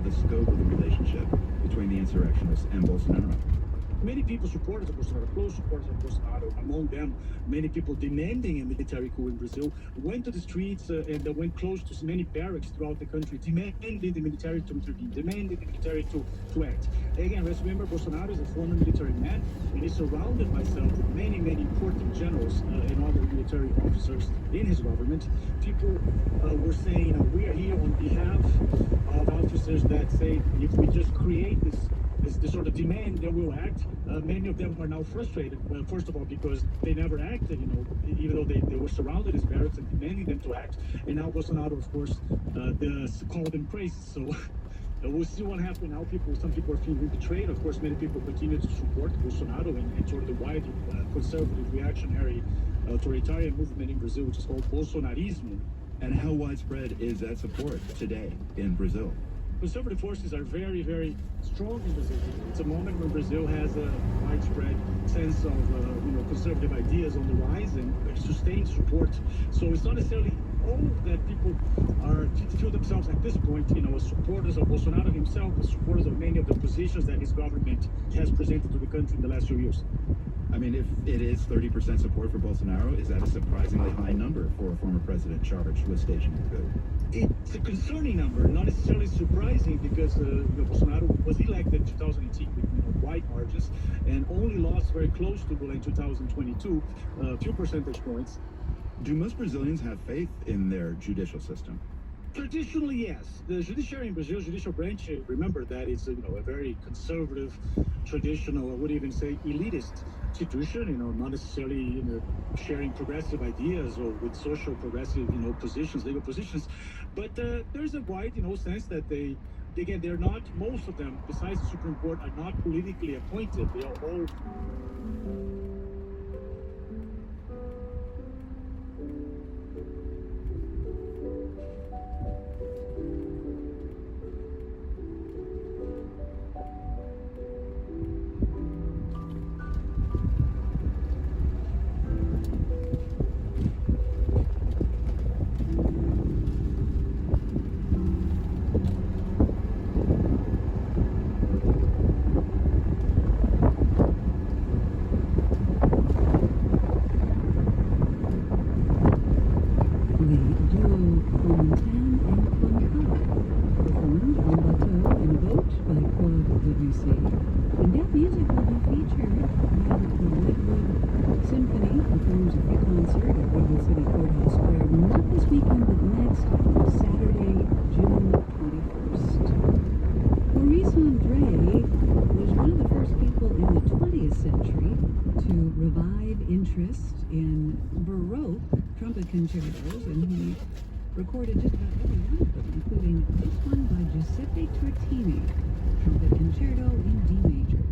the scope of the relationship between the insurrectionists and Bolsonaro? Many people supporters of Bolsonaro, close supporters of Bolsonaro, among them, many people demanding a military coup in Brazil, went to the streets and went close to many barracks throughout the country, demanding the military to intervene, demanding the military to act. Again, let's remember, Bolsonaro is a former military man, and he's surrounded himself with many, many important generals and other military officers in his government. People were saying, we are here on behalf of officers that say, if we just create this sort of demand, they will act. Many of them are now frustrated, first of all, because they never acted, even though they were surrounded as barracks and demanding them to act. And now Bolsonaro, of course, called them crazy. So we'll see what happens now. Some people are feeling betrayed. Of course, many people continue to support Bolsonaro and sort of the wide conservative, reactionary, authoritarian movement in Brazil, which is called Bolsonarismo. And how widespread is that support today in Brazil? Conservative forces are very, very strong in Brazil. It's a moment when Brazil has a widespread sense of, conservative ideas on the rise and sustained support. So it's not necessarily all that people feel themselves at this point, as supporters of Bolsonaro himself, as supporters of many of the positions that his government has presented to the country in the last few years. I mean, if it is 30% support for Bolsonaro, is that a surprisingly high number for a former president charged with staging a coup? It's a concerning number, not necessarily surprising, because Bolsonaro was elected in 2018 with wide margins and only lost very close to Lula in 2022, a few percentage points. Do most Brazilians have faith in their judicial system? Traditionally, yes. The judiciary in Brazil, judicial branch, remember that it's a very conservative, traditional, I would even say elitist institution, not necessarily sharing progressive ideas or with social progressive, positions, legal positions. But there's a wide, sense that they're not, most of them, besides the Supreme Court, are not politically appointed. They are all... And that music will be featured at the Redwood Symphony, performs a free concert at Redwood City Courthouse Square, not this weekend, but next Saturday, June 21st. Maurice Andre was one of the first people in the 20th century to revive interest in Baroque trumpet concertos, and he recorded just about every one of them, including this one by Giuseppe Tartini, Trumpet Concerto in D major.